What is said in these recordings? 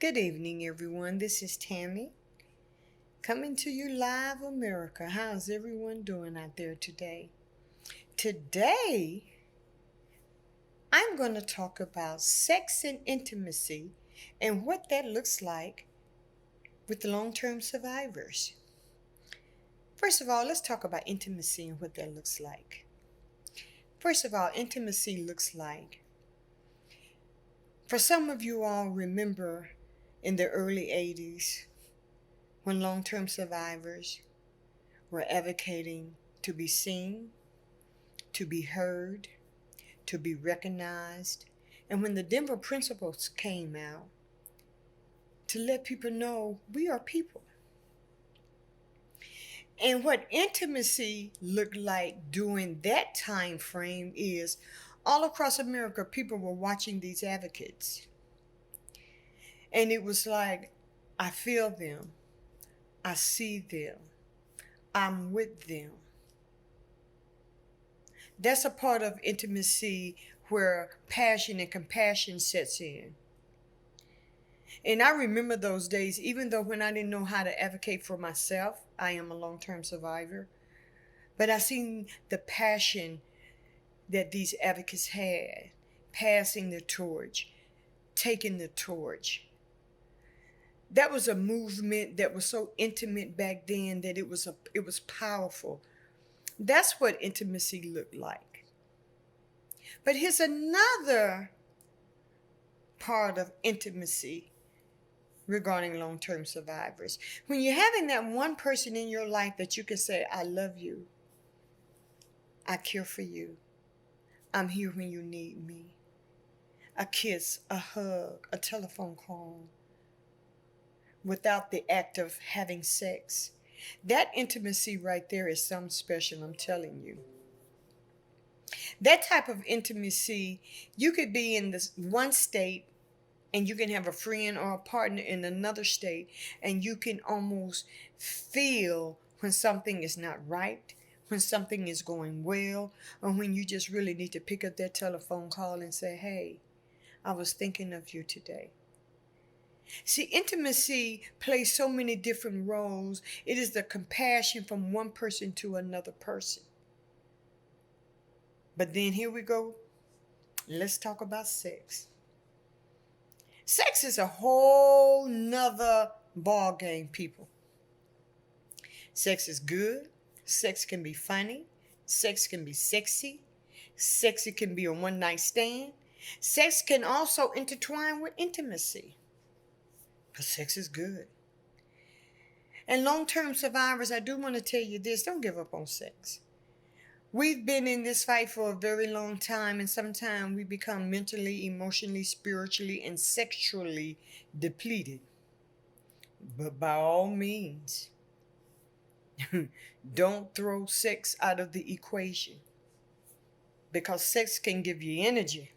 Good evening, everyone. This is Tammy coming to you live, America. How's everyone doing out there today? Today, I'm going to talk about sex and intimacy and what that looks like with the long term survivors. First of all, let's talk about intimacy and what that looks like. First of all, intimacy looks like, for some of you all remember in the early 80s when long term survivors were advocating to be seen, to be heard, to be recognized, and when the Denver Principles came out, to let people know we are people. And what intimacy looked like during that time frame is all across America, people were watching these advocates. And it was like, I feel them, I see them, I'm with them. That's a part of intimacy where passion and compassion sets in. And I remember those days, even though when I didn't know how to advocate for myself, I am a long-term survivor, but I seen the passion that these advocates had, passing the torch, taking the torch. That was a movement that was so intimate back then that it was powerful. That's what intimacy looked like. But here's another part of intimacy regarding long-term survivors. When you're having that one person in your life that you can say, I love you, I care for you, I'm here when you need me. A kiss, a hug, a telephone call, without the act of having sex. That intimacy right there is something special, I'm telling you. That type of intimacy, you could be in this one state and you can have a friend or a partner in another state, and you can almost feel when something is not right, when something is going well, or when you just really need to pick up that telephone call and say, hey, I was thinking of you today. See, intimacy plays so many different roles. It is the compassion from one person to another person. But then here we go. Let's talk about sex. Sex is a whole nother ball game, people. Sex is good. Sex can be funny. Sex can be sexy. Sex can be a one-night stand. Sex can also intertwine with intimacy. But sex is good. And long-term survivors, I do want to tell you this, don't give up on sex. We've been in this fight for a very long time, and sometimes we become mentally, emotionally, spiritually, and sexually depleted. But by all means, don't throw sex out of the equation, because sex can give you energy.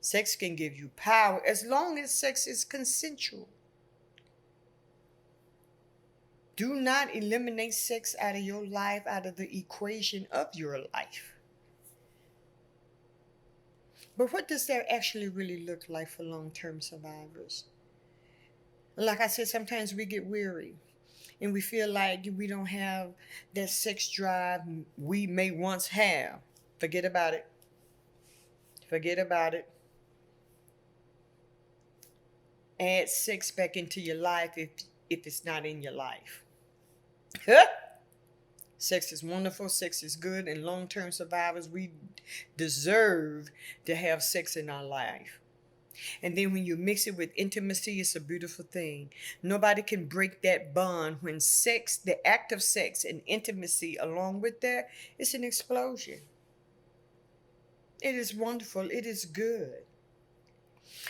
Sex can give you power as long as sex is consensual. Do not eliminate sex out of your life, out of the equation of your life. But what does that actually really look like for long-term survivors? Like I said, sometimes we get weary and we feel like we don't have that sex drive we may once have. Forget about it. Forget about it. Add sex back into your life if it's not in your life. Sex is wonderful, sex is good, and long-term survivors, we deserve to have sex in our life. And then when you mix it with intimacy, it's a beautiful thing. Nobody can break that bond when sex, the act of sex and intimacy along with that, it's an explosion. It is wonderful. It is good.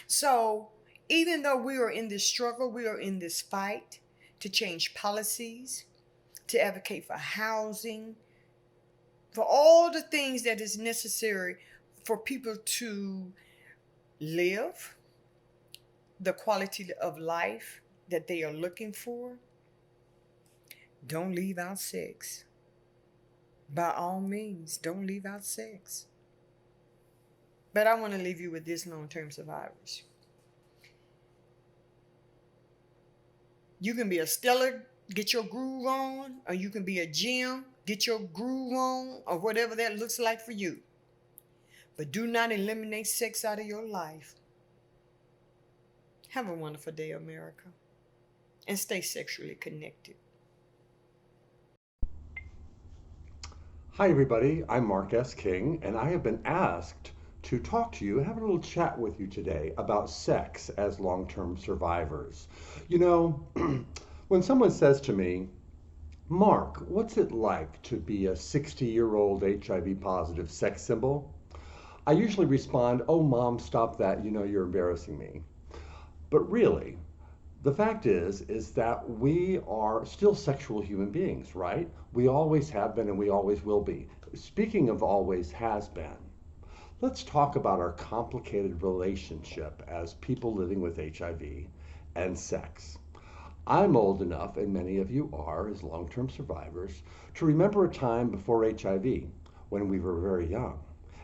So even though we are in this struggle, we are in this fight to change policies, to advocate for housing, for all the things that is necessary for people to live the quality of life that they are looking for. Don't leave out sex. By all means, don't leave out sex. But I want to leave you with this, long-term survivors. You can be a stellar, get your groove on, or you can be a gym, get your groove on, or whatever that looks like for you. But do not eliminate sex out of your life. Have a wonderful day, America, and stay sexually connected. Hi, everybody. I'm Mark S. King, and I have been asked to talk to you and have a little chat with you today about sex as long term survivors. You know, when someone says to me, Mark, what's it like to be a 60-year-old HIV positive sex symbol? I usually respond, oh, mom, stop that. You know, you're embarrassing me. But really, the fact is that we are still sexual human beings, right? We always have been and we always will be. Speaking of always has been, let's talk about our complicated relationship as people living with HIV and sex. I'm old enough, and many of you are as long term survivors, to remember a time before HIV when we were very young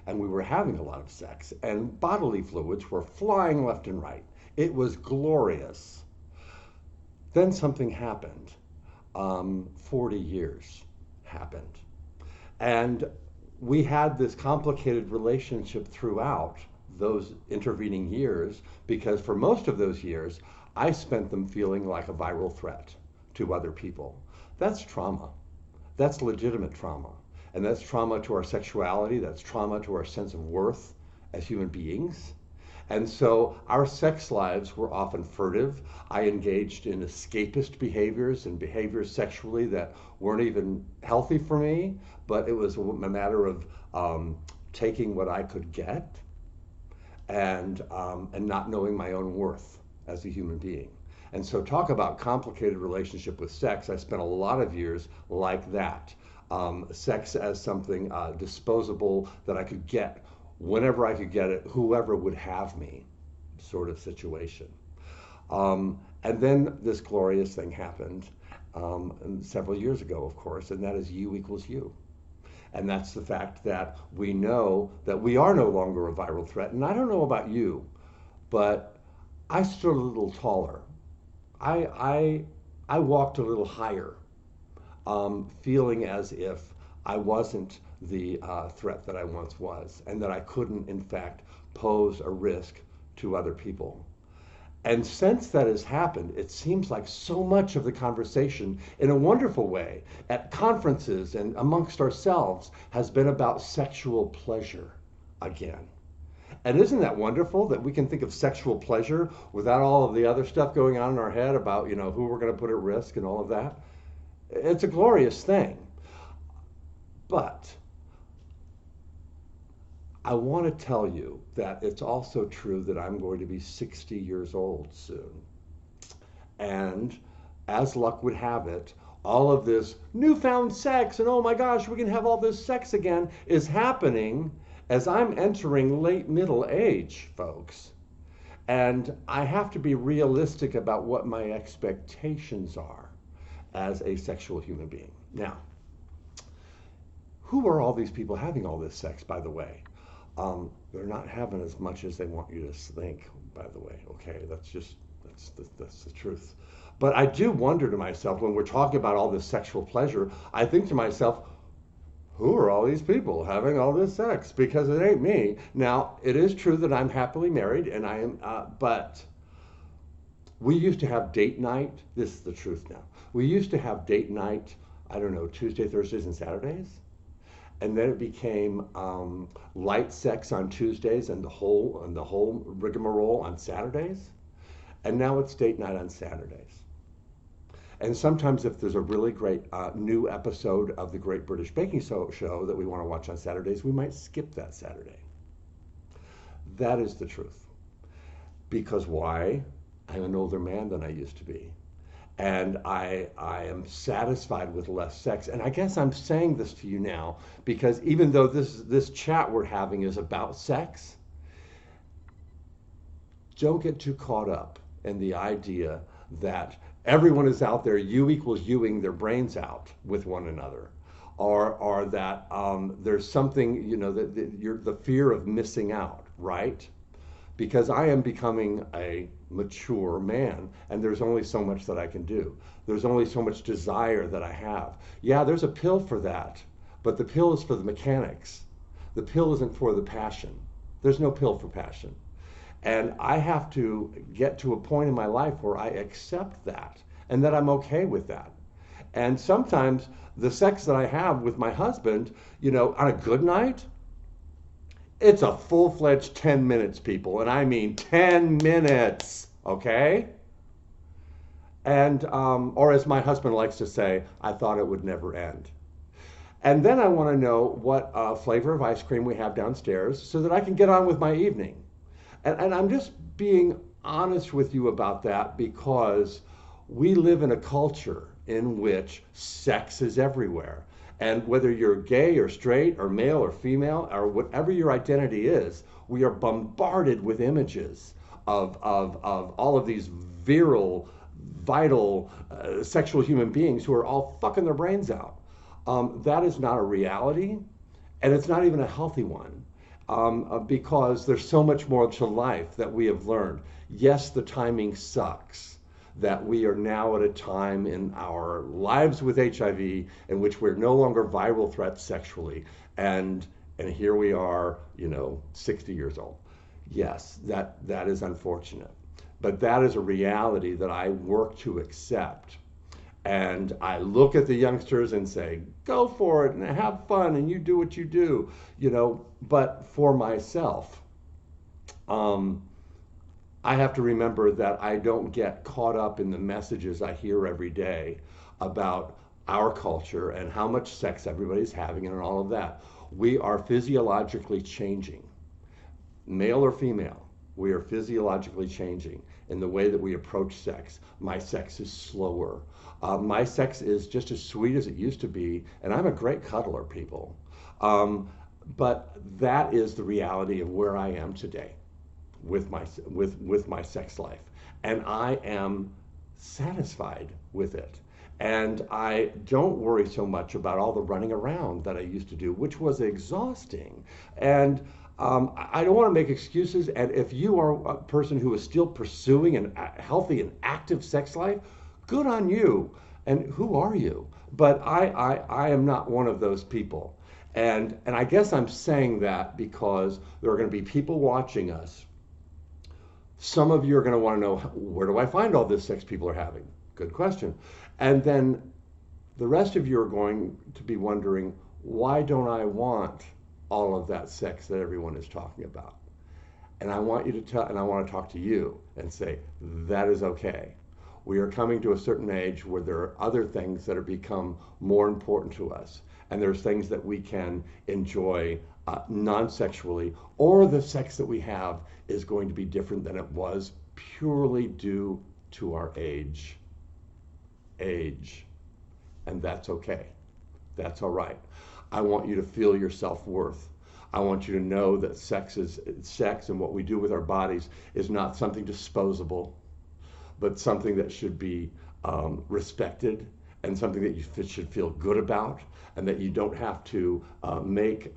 and we were having a lot of sex and bodily fluids were flying left and right. It was glorious. Then something happened. 40 years happened. And we had this complicated relationship throughout those intervening years because for most of those years, I spent them feeling like a viral threat to other people. That's trauma. That's legitimate trauma. And that's trauma to our sexuality, that's trauma to our sense of worth as human beings. And so our sex lives were often furtive. I engaged in escapist behaviors and behaviors sexually that weren't even healthy for me, but it was a matter of taking what I could get and not knowing my own worth as a human being. And so, talk about complicated relationship with sex. I spent a lot of years like that. Sex as something disposable that I could get whenever I could get it, whoever would have me, sort of situation. And then this glorious thing happened several years ago, of course, and that is you equals you. And that's the fact that we know that we are no longer a viral threat. And I don't know about you, but I stood a little taller. I, I, I walked a little higher, feeling as if I wasn't the threat that I once was, and that I couldn't, in fact, pose a risk to other people. And since that has happened, it seems like so much of the conversation, in a wonderful way, at conferences and amongst ourselves, has been about sexual pleasure again. And isn't that wonderful that we can think of sexual pleasure without all of the other stuff going on in our head about, who we're going to put at risk and all of that? It's a glorious thing. But I want to tell you that it's also true that I'm going to be 60 years old soon. And as luck would have it, all of this newfound sex and oh my gosh, we can have all this sex again is happening as I'm entering late middle age, folks. And I have to be realistic about what my expectations are as a sexual human being. Now, who are all these people having all this sex, by the way? They're not having as much as they want you to think, by the way. Okay, that's the truth. But I do wonder to myself when we're talking about all this sexual pleasure, I think to myself, who are all these people having all this sex? Because it ain't me. Now, it is true that I'm happily married, and I am, but we used to have date night. This is the truth now. We used to have date night, I don't know, Tuesday, Thursdays, and Saturdays. And then it became light sex on Tuesdays and the whole rigmarole on Saturdays. And now it's date night on Saturdays. And sometimes, if there's a really great new episode of the Great British Baking Show that we want to watch on Saturdays, we might skip that Saturday. That is the truth. Because why? I'm an older man than I used to be. And I am satisfied with less sex. And I guess I'm saying this to you now because even though this chat we're having is about sex, don't get too caught up in the idea that everyone is out there, you equals youing their brains out with one another. Or that there's something, that you're the fear of missing out, right? Because I am becoming a mature man, and there's only so much that I can do. There's only so much desire that I have. Yeah, there's a pill for that, but the pill is for the mechanics. The pill isn't for the passion. There's no pill for passion. And I have to get to a point in my life where I accept that and that I'm okay with that. And sometimes the sex that I have with my husband, on a good night, it's a full-fledged 10 minutes, people. And I mean 10 minutes, okay? And, or as my husband likes to say, I thought it would never end. And then I want to know what flavor of ice cream we have downstairs so that I can get on with my evening. And I'm just being honest with you about that because we live in a culture in which sex is everywhere. And whether you're gay or straight or male or female or whatever your identity is, we are bombarded with images of all of these virile, vital, sexual human beings who are all fucking their brains out. That is not a reality, and it's not even a healthy one. Because there's so much more to life that we have learned. Yes, the timing sucks that we are now at a time in our lives with HIV in which we're no longer viral threats sexually, and here we are, 60 years old. Yes, that is unfortunate, but that is a reality that I work to accept. And I look at the youngsters and say, go for it and have fun and you do what you do, But for myself, I have to remember that I don't get caught up in the messages I hear every day about our culture and how much sex everybody's having and all of that. We are physiologically changing, male or female. We are physiologically changing in the way that we approach sex. My sex is slower. My sex is just as sweet as it used to be, and I'm a great cuddler, people. But that is the reality of where I am today with my sex life, and I am satisfied with it. And I don't worry so much about all the running around that I used to do, which was exhausting. And I don't want to make excuses. And if you are a person who is still pursuing a healthy and active sex life, good on you. And who are you? But I am not one of those people. And I guess I'm saying that because there are going to be people watching us. Some of you are going to want to know, where do I find all this sex people are having? Good question. And then the rest of you are going to be wondering, why don't I want all of that sex that everyone is talking about? And I want you to tell, and I want to talk to you and say, that is okay. We are coming to a certain age where there are other things that have become more important to us. And there's things that we can enjoy non-sexually, or the sex that we have is going to be different than it was purely due to our age. And that's okay. That's all right. I want you to feel your self-worth. I want you to know that sex and what we do with our bodies is not something disposable, but something that should be respected and something that you should feel good about, and that you don't have to make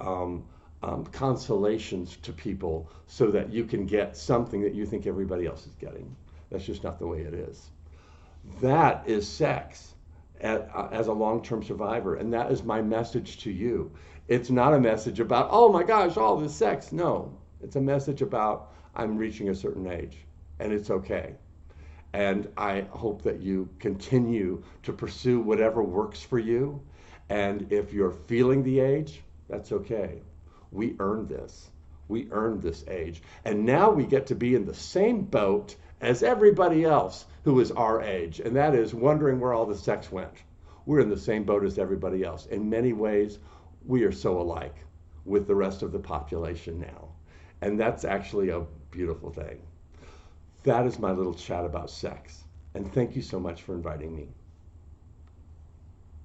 consolations to people so that you can get something that you think everybody else is getting. That's just not the way it is. That is sex as a long-term survivor, and that is my message to you. It's not a message about, oh my gosh, all this sex. No, it's a message about, I'm reaching a certain age, and it's okay. And I hope that you continue to pursue whatever works for you. And if you're feeling the age, that's okay. We earned this. We earned this age. And now we get to be in the same boat as everybody else who is our age. And that is wondering where all the sex went. We're in the same boat as everybody else. In many ways, we are so alike with the rest of the population now. And that's actually a beautiful thing. That is my little chat about sex. And thank you so much for inviting me.